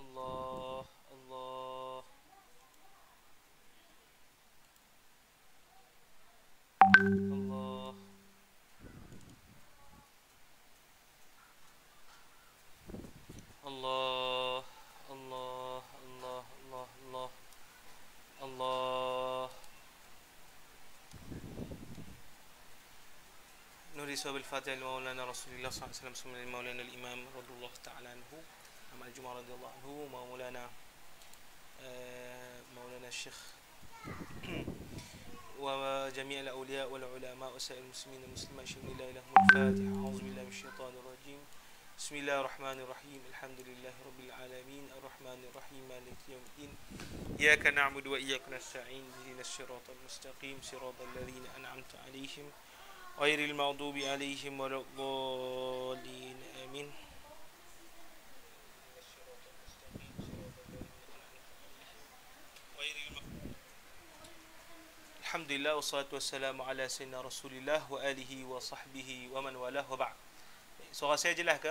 Allah, Allah, Allah, Allah, Allah, Allah, Allah, Allah, Allah. Nuri sahabat Fatihah Maulana Rasulullah SAW Bismillah Maulana Al-Imam Radullah Ta'ala Anhu Amal Jum'ah Radullah Anhu Maulana Maulana Syekh وجميع الأولياء والعلماء وسائر المسلمين والمسلمات شهد لا إله إلا هو الفاتحة أعوذ بالله من الشيطان الرجيم بسم الله الرحمن الرحيم الحمد لله رب العالمين الرحمن الرحيم مالك يوم الدين إياك نعبد وإياك نستعين اهدنا الصراط المستقيم صراط الذين أنعمت عليهم غير المغضوب عليهم ولا الضالين آمين Alhamdulillah wassalatu wassalamu ala sayyidina Rasulillah wa alihi wa sahbihi wa man walah wa ba'd. Suara saya jelas ke?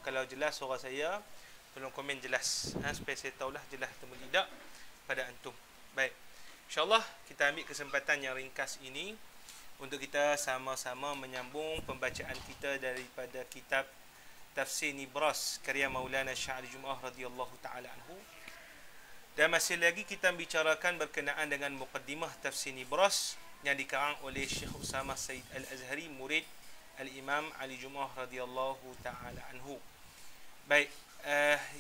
Kalau jelas suara saya, tolong komen jelas supaya saya tahulah jelas atau tidak pada antum. Baik. InsyaAllah kita ambil kesempatan yang ringkas ini untuk kita sama-sama menyambung pembacaan kita daripada kitab Tafsir Nibras karya Maulana Syekh Al-Jum'ah radhiyallahu taala anhu. Dan masih lagi kita bicarakan berkenaan dengan muqaddimah Tafsir Nibras yang dikarang oleh Syekh Usamah Said Al-Azhari, murid Al-Imam Ali Jum'ah radhiyallahu taala anhu. Baik,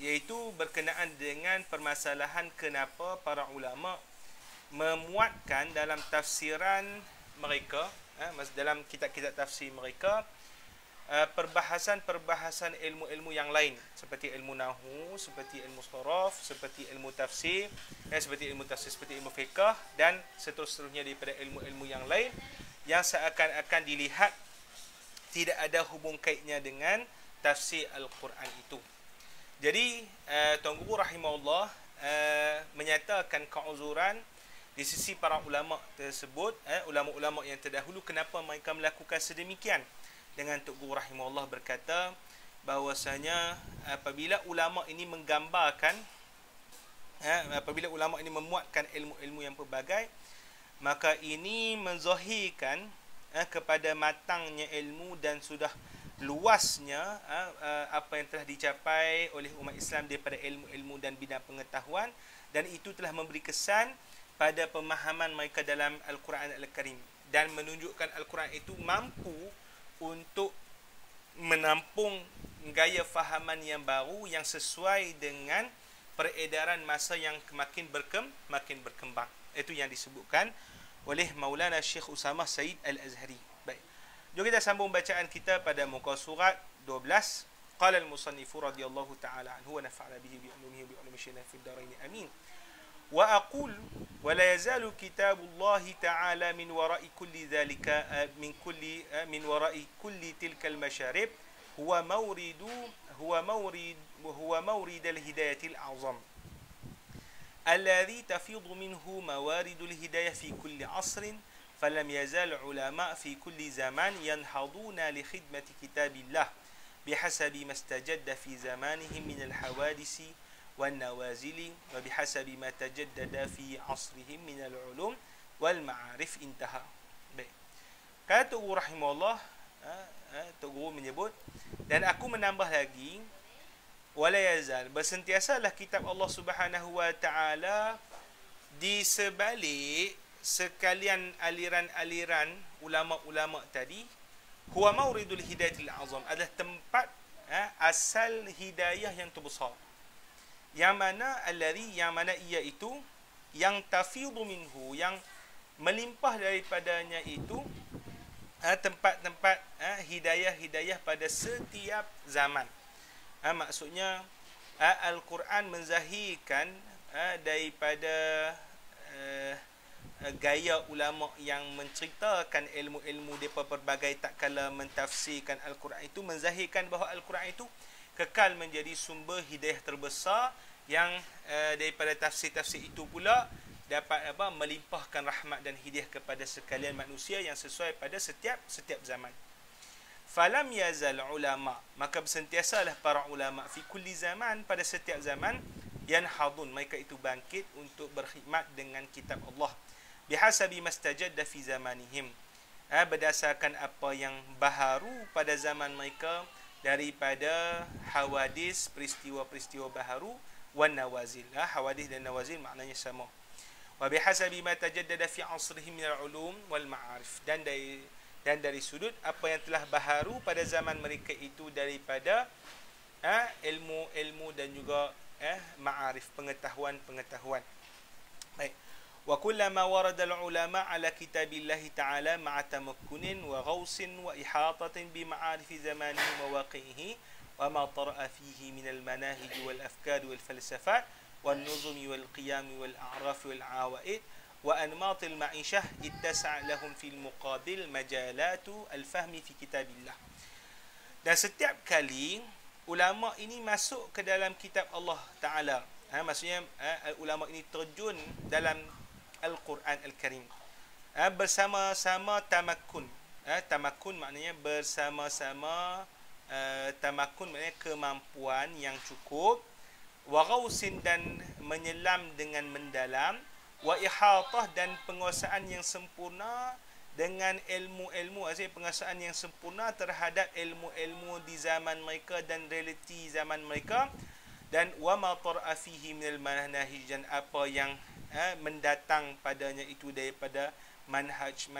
iaitu berkenaan dengan permasalahan kenapa para ulama memuatkan dalam tafsiran mereka, dalam kitab-kitab tafsir mereka, perbahasan-perbahasan ilmu-ilmu yang lain seperti ilmu nahwu, seperti ilmu saraf, seperti ilmu tafsir, seperti ilmu fiqh dan seterusnya daripada ilmu-ilmu yang lain yang seakan-akan dilihat tidak ada hubung kaitnya dengan tafsir Al-Quran itu. Jadi Tuan Guru rahimahullah menyatakan keuzuran di sisi para ulama tersebut, ulama-ulama yang terdahulu, kenapa mereka melakukan sedemikian. Dengan Tok Guru rahimahullah berkata bahawasanya apabila ulama ini menggambarkan, apabila ulama ini memuatkan ilmu-ilmu yang pelbagai, maka ini menzahirkan kepada matangnya ilmu dan sudah luasnya apa yang telah dicapai oleh umat Islam daripada ilmu-ilmu dan bidang pengetahuan, dan itu telah memberi kesan pada pemahaman mereka dalam Al-Quran Al-Karim dan menunjukkan Al-Quran itu mampu untuk menampung gaya fahaman yang baru yang sesuai dengan peredaran masa yang makin berkembang. Itu yang disebutkan oleh Maulana Syekh Usamah Said Al-Azhari. Baik. Jom kita sambung bacaan kita pada muka surat 12. Qala al-musannifu radhiyallahu ta'ala anhu wa nafa'ana bihi bi ulumihi bi ulumi syaikh fid darain amin. وأقول ولا يزال كتاب الله تعالى من وراء كل ذلك من وراء كل تلك المشارب هو مورد الهداية الأعظم الذي تفيض منه موارد الهداية في كل عصر فلم يزال علماء في كل زمان ينهضون لخدمة كتاب الله بحسب ما استجد في زمانهم من الحوادث والنوازل وبحسب ما تجدد في عصرهم من العلوم والمعارف انتهى. Baik. Kata Tok Guru rahimahullah, Tok Guru menyebut, dan aku menambah lagi, wala yazal, bersentiasalah kitab Allah Subhanahu wa taala di sebalik sekalian aliran-aliran ulama-ulama tadi, huwa mauridul hidayatil azam, adalah tempat asal hidayah yang terbesar. Yang mana ia itu yang tafidu minhu, yang melimpah daripadanya itu tempat-tempat hidayah-hidayah pada setiap zaman. Maksudnya Al-Quran menzahirkan daripada gaya ulama yang menceritakan ilmu-ilmu daripada pelbagai tak kala mentafsirkan Al-Quran itu, menzahirkan bahawa Al-Quran itu kekal menjadi sumber hidayah terbesar yang daripada tafsir-tafsir itu pula dapat melimpahkan rahmat dan hidayah kepada sekalian manusia yang sesuai pada setiap zaman. falam yazal ulama, maka bersentiasalah para ulama fi kulli zaman, pada setiap zaman, yanhadun, mereka itu bangkit untuk berkhidmat dengan kitab Allah, bihasabi mastajadda fi zamanihim, berdasarkan apa yang baharu pada zaman mereka daripada hawadis, peristiwa-peristiwa baharu, wan nawazil. Hawadis dan nawazil maknanya sama. Wa bihasabi ma tajaddada fi asrihim min al-ulum wal ma'arif, dan dari sudut apa yang telah baharu pada zaman mereka itu daripada ilmu-ilmu dan juga ma'arif, pengetahuan-pengetahuan. Baik. Wa kullama warada al-ulama ala kitabillahi ta'ala ma'a tamakkunin wa ghawsin wa ihatatin bi ma'arifi zamanihi wa waqi'ihi wa ma tara'a fihi min al-manahij wal afkar wal falsafat wal nuzumi wal qiyam wal a'raf wal awa'id wa anmat al-ma'ishah ittasa'a lahum fil muqabil majalatu al-fahmi fi kitabillah. Dan setiap kali ulama ini masuk ke dalam kitab Allah Ta'ala, maksudnya ulama ini terjun dalam Al-Quran Al-Karim, bersama-sama tamakkun. Tamakkun maknanya bersama-sama, tamakkun maknanya kemampuan yang cukup, wa ghausin, dan menyelam dengan mendalam, wa ihatah, dan penguasaan yang sempurna dengan ilmu-ilmu, maksudnya penguasaan yang sempurna terhadap ilmu-ilmu di zaman mereka dan realiti zaman mereka, dan wa ma tara'a fihi minal manahij, dan apa yang mendatang padanya itu daripada manhaj,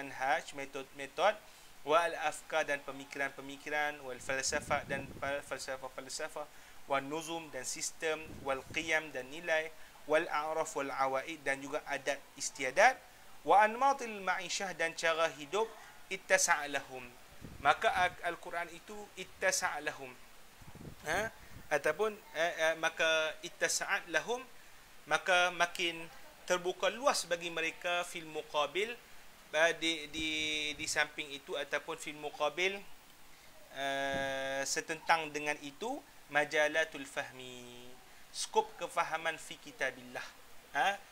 metod-metod, wal afkar, dan pemikiran-pemikiran, wal falsafah, dan falsafah, wal nuzum, dan sistem, wal qiyam, dan nilai, wal a'raf wal awaid, dan juga adat istiadat, wa anmatil ma'isyah, dan cara hidup, ittasa'a lahum, maka Al-Quran itu ittasa'a lahum, ataupun maka ittasa'at lahum, maka makin terbuka luas bagi mereka fil muqabil, di samping itu, ataupun fil muqabil, setentang dengan itu, majalatul fahmi, skop kefahaman fi kitabillah,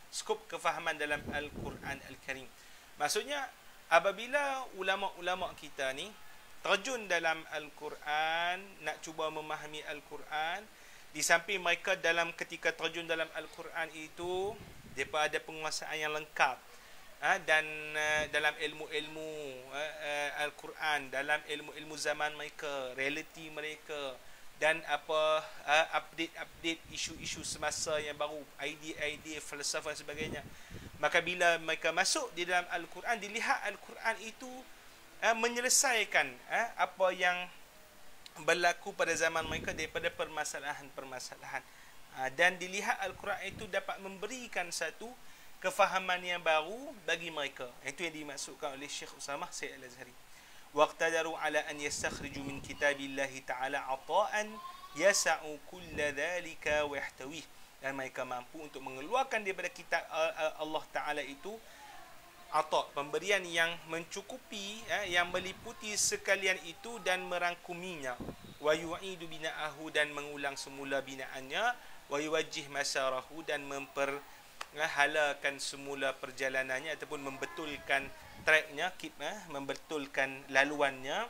skop kefahaman dalam Al-Quran Al-Karim. Maksudnya apabila ulama-ulama kita ni terjun dalam Al-Quran, nak cuba memahami Al-Quran, di samping mereka dalam ketika terjun dalam Al-Quran itu, mereka ada penguasaan yang lengkap, dan dalam ilmu-ilmu Al-Quran, dalam ilmu-ilmu zaman mereka, realiti mereka, dan update isu-isu semasa yang baru, idea, falsafah dan sebagainya. Maka bila mereka masuk di dalam Al-Quran, dilihat Al-Quran itu menyelesaikan apa yang berlaku pada zaman mereka daripada permasalahan-permasalahan, dan dilihat Al-Quran itu dapat memberikan satu kefahaman yang baru bagi mereka. Itu yang dimaksudkan oleh Syekh Usamah Sayyid Al-Azhari. Waqtadaru ala an yastakhriju min kitabillahi ta'ala ata'an yasa'u kulla dhalika wa yahtawih, dan mereka mampu untuk mengeluarkan daripada kitab Allah Ta'ala itu ata', pemberian yang mencukupi, yang meliputi sekalian itu dan merangkuminya, wa yu'idu bina'ahu, dan mengulang semula binaannya, wa yuwajjih masarahu, dan memperhalakan semula perjalanannya ataupun membetulkan tracknya, membetulkan laluannya,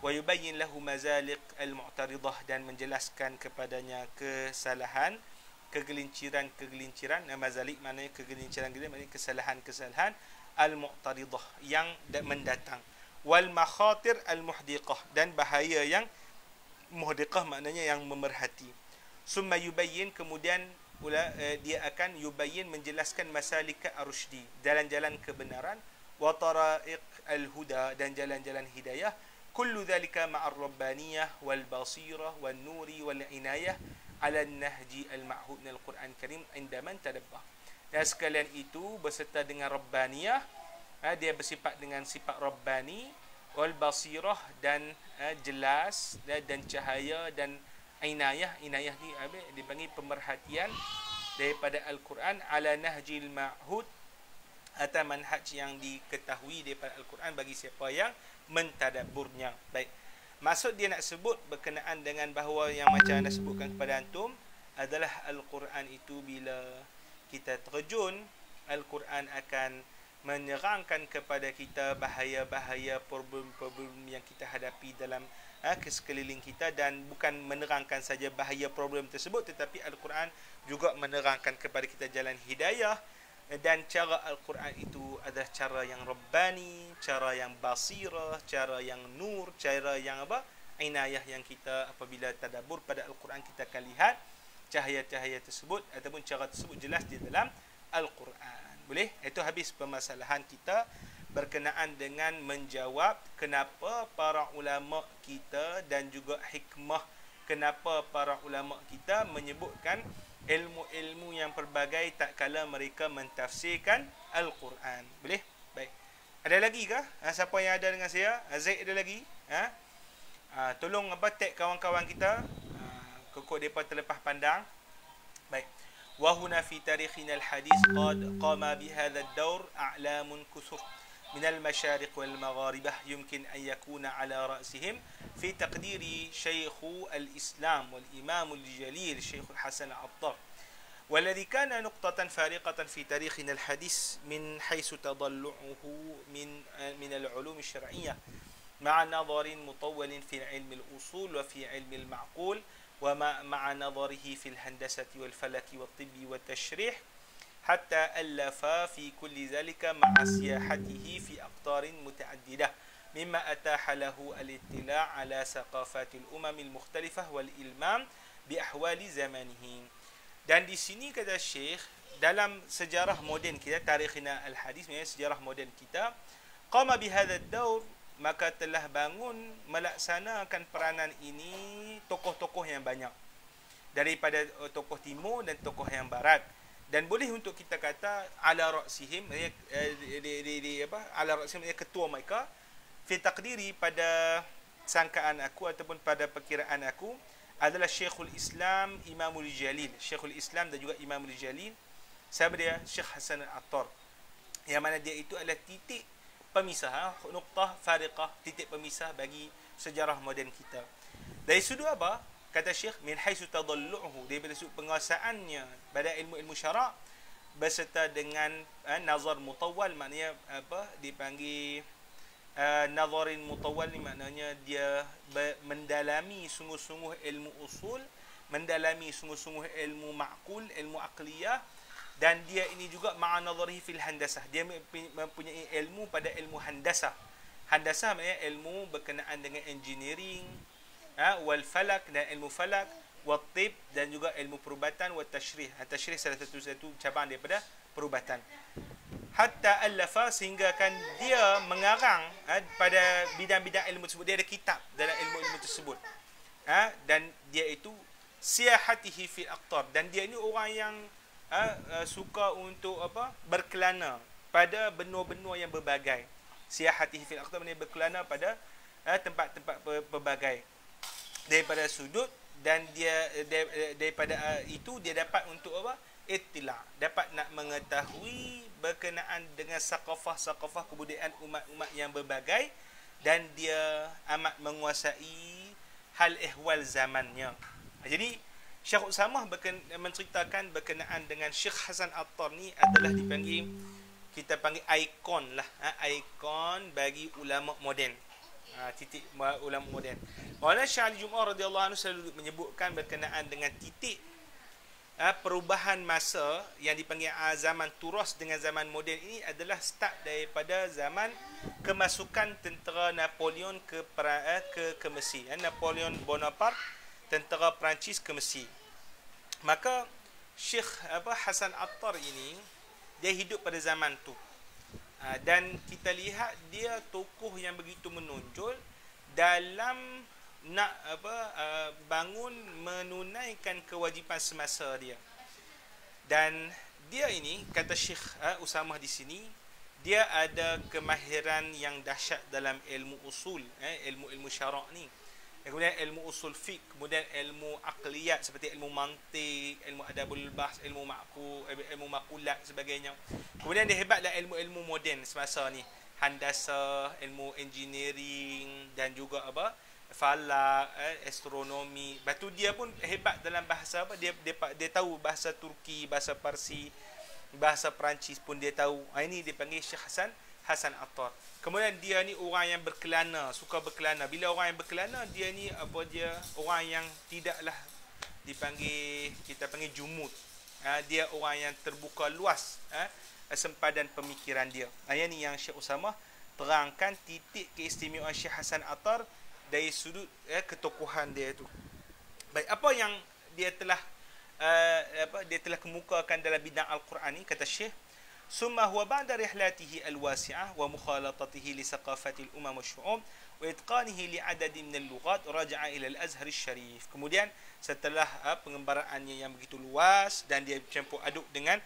wa yubayyin lahu mazaliq al-mu'taridah, dan menjelaskan kepadanya kesalahan, kegelinciran, mazalik maknanya kegelinciran, maknanya kesalahan al-mu'taridah yang mendatang, wal makhatir al-muhdiqah, dan bahaya yang muhdiqah maknanya yang memerhati. Summa yubayyin, kemudian dia akan yubayyin, menjelaskan masalik ar-rusydi, jalan-jalan kebenaran, wa tara'iq al-huda, dan jalan-jalan hidayah, kullu dhalika ma'ar rabbaniyah wal basirah wal nuri wal inayah ala nahji al-ma'hud min al-Quran Karim inda man tadabbah. Dan sekalian itu berserta dengan rabbaniyah, dia bersifat dengan sifat rabbani, wal basirah, dan jelas, dan cahaya, dan inayah ni dipanggil pemerhatian daripada Al-Quran, ala nahjil ma'hud, atau manhaj yang diketahui daripada Al-Quran bagi siapa yang mentadabburnya. Baik, maksud dia nak sebut berkenaan dengan bahawa yang macam anda sebutkan kepada antum adalah Al-Quran itu bila kita terjun, Al-Quran akan menyerangkan kepada kita bahaya-bahaya, problem-problem yang kita hadapi dalam ke sekeliling kita, dan bukan menerangkan saja bahaya problem tersebut, tetapi Al-Quran juga menerangkan kepada kita jalan hidayah. Dan cara Al-Quran itu adalah cara yang rabbani, cara yang basirah, cara yang nur, cara yang inayah, yang kita apabila tadabbur pada Al-Quran kita akan lihat cahaya-cahaya tersebut ataupun cara tersebut jelas di dalam Al-Quran. Boleh? Itu habis permasalahan kita berkenaan dengan menjawab kenapa para ulama kita dan juga hikmah kenapa para ulama kita menyebutkan ilmu-ilmu yang pelbagai tak kala mereka mentafsirkan Al-Quran. Boleh? Baik. Ada lagi ke? Siapa yang ada dengan saya? Zaid ada lagi? Tolong tag kawan-kawan kita. Kok depa terlepas pandang. Baik. Wa huna fi tarikhina al-hadis qad qama bi hadha ad-dawr a'lamun kusur من المشارق والمغاربة يمكن أن يكون على رأسهم في تقدير شيخ الإسلام والإمام الجليل الشيخ الحسن العطار، والذي كان نقطة فارقة في تاريخنا الحديث من حيث تضلعه من العلوم الشرعية مع نظر مطول في علم الأصول وفي علم المعقول ومع نظره في الهندسة والفلك والطب والتشريح، حتى ألف في كل ذلك مع سياحته في أقطار متعددة مما أتاح له الاطلاع على ثقافات الأمم المختلفة والإلمام بأحوال زمانه. Dan di sini kata Syekh, dalam sejarah moden kita, tarikhina al-hadis, sejarah moden kita, qama bihadha ad-dawr, maka telah bangun melaksanakan peranan ini tokoh-tokoh yang banyak daripada tokoh timur dan tokoh yang barat. Dan boleh untuk kita kata ala ra'sihim, ala ra'sihim ketua mereka, fi taqdiri pada sangkaan aku ataupun pada perkiraan aku adalah Syekhul Islam Imamul Jalil, Syekhul Islam dan juga Imamul Jalil. Siapa dia? Syekh Hasan Al-Attar, yang mana dia itu adalah titik pemisah, nuqtah fariqah, titik pemisah bagi sejarah moden kita. Dari sudut apa? Kata Syekh, min haisu tadallu'uhu, daripada sudut penguasaannya pada ilmu-ilmu syarak berserta dengan nazar mutawwal, maknanya dipanggil nazarin mutawwal ni maknanya dia mendalami sungguh-sungguh ilmu usul, mendalami sungguh-sungguh ilmu ma'qul, ilmu aqliyah, dan dia ini juga ma'a nazarihi fil handasah, dia mempunyai ilmu pada ilmu handasah. Handasah maknanya ilmu berkenaan dengan engineering, wal falak dan ilmu falak, wal tib dan juga ilmu perubatan, wal tashrih. Tashrih salah satu cabang daripada perubatan. Hatta allafa, sehingga kan dia mengarang pada bidang-bidang ilmu tersebut. Dia ada kitab dalam ilmu-ilmu tersebut. Dan dia itu siyahatihi fil aqtar, dan dia ini orang yang suka untuk berkelana pada benua-benua yang berbagai. Siyahatihi fil aqtar maknanya berkelana pada tempat-tempat berbagai daripada sudut, dan dia daripada itu dia dapat untuk ittila, dapat nak mengetahui berkenaan dengan sakafah kebudayaan umat-umat yang berbagai, dan dia amat menguasai hal ihwal zamannya. Jadi Syekh Usamah menceritakan berkenaan dengan Syekh Hasan Attar ni adalah dipanggil, kita panggil ikon lah, ikon bagi ulama moden. Titik ulama moden. Maulana Syekh Ali Jum'ah radhiyallahu anhu selalu menyebutkan berkenaan dengan titik perubahan masa yang dipanggil zaman turas dengan zaman moden ini adalah start daripada zaman kemasukan tentera Napoleon ke Mesir. Napoleon Bonaparte, tentera Perancis ke Mesir. Maka Syekh Hasan Attar ini dia hidup pada zaman tu. Dan kita lihat dia tokoh yang begitu menonjol dalam nak bangun menunaikan kewajipan semasa dia. Dan dia ini, kata Syekh Usamah di sini, dia ada kemahiran yang dahsyat dalam ilmu usul, ilmu-ilmu syarak ni. Kemudian ilmu usul fiqh, kemudian ilmu aqliyat seperti ilmu mantiq, ilmu adabul bahs, ilmu maqulat sebagainya. Kemudian dia hebatlah ilmu-ilmu moden semasa ni, handasah, ilmu engineering dan juga falak, astronomi. Batu dia pun hebat dalam bahasa dia tahu bahasa Turki, bahasa Parsi, bahasa Perancis pun dia tahu. Ini dipanggil Syekh Hasan Attar. Kemudian dia ni orang yang berkelana, suka berkelana. Bila orang yang berkelana, dia ni dia orang yang tidaklah dipanggil, kita panggil jumud. Dia orang yang terbuka luas sempadan pemikiran dia. Yang ni yang Syekh Usamah terangkan titik keistimewaan Syekh Hasan Attar dari sudut ketokohan dia tu. Baik, apa yang dia telah kemukakan dalam bidang Al-Quran ni, kata Syekh, summa huwa ba'da rihlatihi al-wasi'ah wa mukhalatatihi li saqafati al-umam wasyu'ub wa itqanihi li adadin min al-lughat raja'a ila al-Azhar al-Sharif. Kemudian setelah pengembaraannya yang begitu luas dan dia campur aduk dengan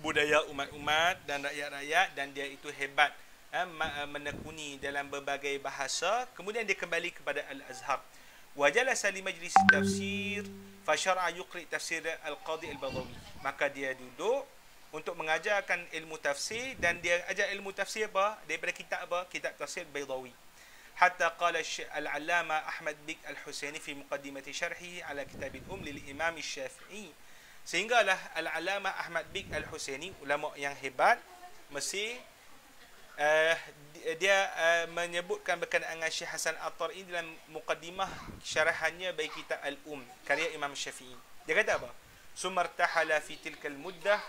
budaya umat-umat dan rakyat-rakyat, dan dia itu hebat menekuni dalam berbagai bahasa, kemudian dia kembali kepada Al-Azhar. Wa jalasa li majlis tafsir fa syar'a yuqri tafsir al-Qadhi al-Baghawi. Maka dia duduk untuk mengajarkan ilmu tafsir, dan dia ajar ilmu tafsir apa? Daripada kitab apa? Kitab tafsir Baydawi. Hatta qala al-Allama Ahmad Bik al-Husaini fi muqaddimati syarhihi ala kitab al-Umm lil Imam Syafi'i. Sehinggalah al-Allama Ahmad Bik al-Husaini, ulama yang hebat Mesir, dia menyebutkan berkenaan dengan Syekh Hasan Attar ini dalam muqaddimah syarahannya bagi kitab al-Umm karya Imam Syafi'i. Dia kata apa? Sumartahala fi tilkal muddah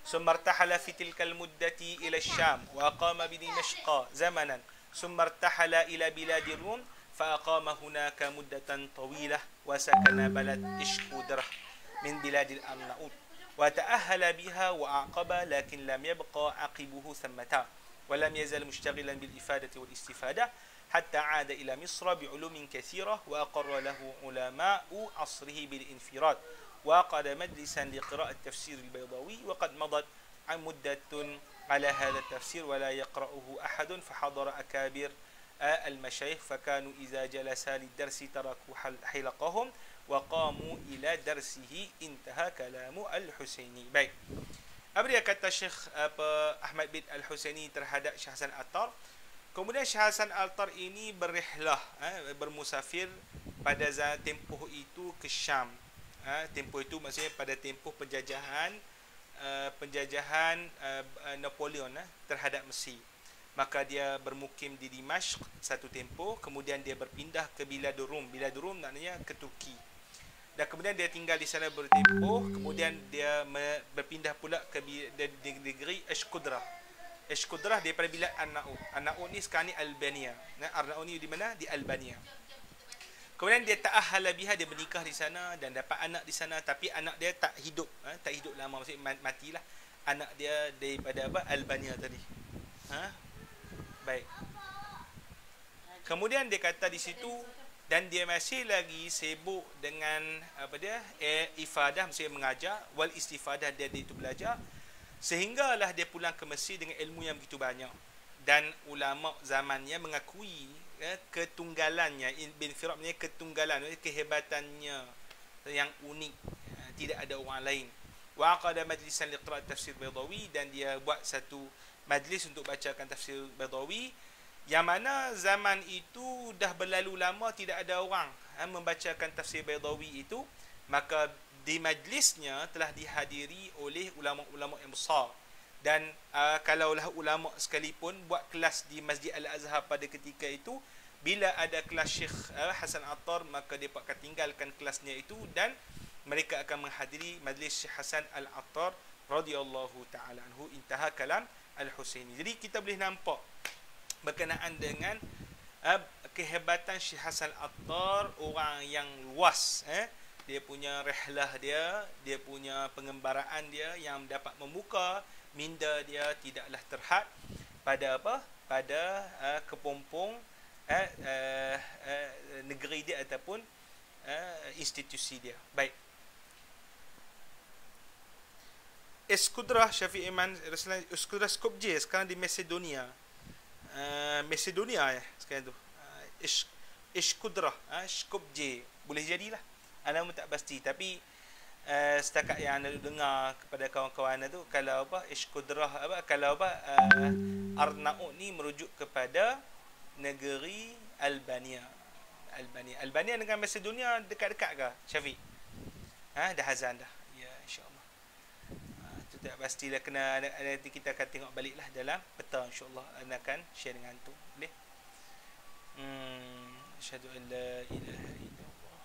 sumartahala fi tilkal muddati ila Syam wa aqama bi Dimashq zamanan sumartahala ila biladi Rum fa aqama hunaka muddatan tawilah wa sakana balad Ishkudrah min biladil Arnaut wa ta'ahhala biha wa aqaba lakin lam yabqa aqibuhu thammata wa lam yazal mushtaghilan bil ifadati wal istifadah حتى عاد إلى مصر بعلوم كثيرة وأقر له علماء عصره بالانفراد وقد مجلسا لقراءة التفسير البيضاوي وقد مضت مدة على هذا التفسير ولا يقرأه أحد فحضر أكابر المشايخ فكانوا إذا جلسا للدرس تركوا حلقهم وقاموا إلى درسه انتهى كلام الحسيني. Baik. Apa dia kata Syekh Ahmad bin Al-Husaini terhadap Syekh Hasan Attar? Kemudian Syekh Hasan Attar ini berrihlah, bermusafir pada tempoh itu ke Syam. Tempoh itu maksudnya pada tempoh penjajahan Napoleon terhadap Mesir. Maka dia bermukim di Dimashq satu tempoh, kemudian dia berpindah ke Biladur Rum. Biladur Rum maknanya ke Turki. Dan kemudian dia tinggal di sana bertempoh, kemudian dia berpindah pula ke negeri Ishkudrah. Ishkudrah daripada bilad Arnaut. Arnaut ni sekarang ni Albania. Arnaut ni di mana? Di Albania. Kemudian dia ta'ahhala biha, dia bernikah di sana dan dapat anak di sana, tapi anak dia tak hidup, tak hidup lama, maksudnya matilah anak dia daripada Albania tadi. Baik. Kemudian dia kata di situ, dan dia masih lagi sibuk dengan ifadah, maksudnya mengajar, wal istifadah, dia itu belajar. Sehinggalah dia pulang ke Mesir dengan ilmu yang begitu banyak, dan ulama zamannya mengakui ketunggalannya. Bin Firaq punya ketunggalan, kehebatannya yang unik, tidak ada orang lain. Wa aqada majlisan liqra' tafsir Baydawi, dan dia buat satu majlis untuk bacakan tafsir Baydawi, yang mana zaman itu dah berlalu lama tidak ada orang membacakan tafsir Baydawi itu. Maka di majlisnya telah dihadiri oleh ulama-ulama yang besar, dan kalaulah ulama sekalipun buat kelas di Masjid Al-Azhar pada ketika itu, bila ada kelas Syekh Hasan Attar, maka dia akan tinggalkan kelasnya itu dan mereka akan menghadiri majlis Syekh Hasan Al-Attar radhiyallahu taala anhu. Intaha kalam Al-Husaini. Jadi kita boleh nampak berkenaan dengan kehebatan Syekh Hasan Attar, orang yang luas, dia punya rihlah dia punya pengembaraan dia yang dapat membuka minda dia tidaklah terhad pada apa? Pada kepompong negeri dia ataupun institusi dia. Baik. Ishkudrah Syafi'i Iman Ishkudrah Skopje sekarang di Macedonia. Macedonia sekarang tu. Ishkudrah Skopje boleh jadilah. Anda pun tak pasti, tapi setakat yang anda dengar kepada kawan-kawan tu, kalau Ishkudrah kalau Arnaut ni merujuk kepada negeri Albania dengan Macedonia dekat-dekat ke Syafiq? Dah azan dah. Ya, insya-Allah. Itu tu tak pastilah kena, nanti kita akan tengok baliklah dalam peta, insya-Allah Ana akan share dengan antum. Boleh? Asyhadu an la ilaha illallah.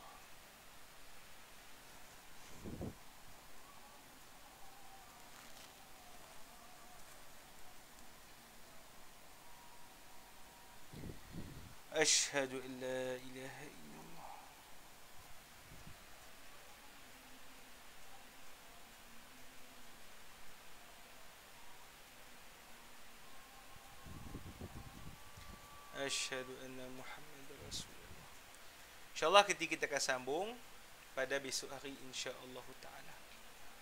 Asyhadu an la ilaha illallah. Asyhadu anna Muhammadar Rasulullah. InsyaAllah ketika kita akan sambung pada besok hari insya-Allah taala.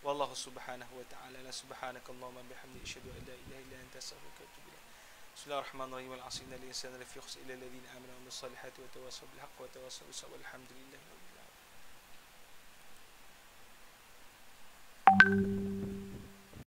Wallahu subhanahu wa ta'ala la subhanakallahumma bihamdika asyhadu an la ilaha illa anta astaghfiruka wa atubu ilaik. Bismillahirrahmanirrahim. Wal 'asri innal insana lafi khusr illa alladhina amanu wa 'amilus solihati wa tawassaw bil haqqi wa tawassaw bis sabr. Alhamdulillahi rabbil alamin.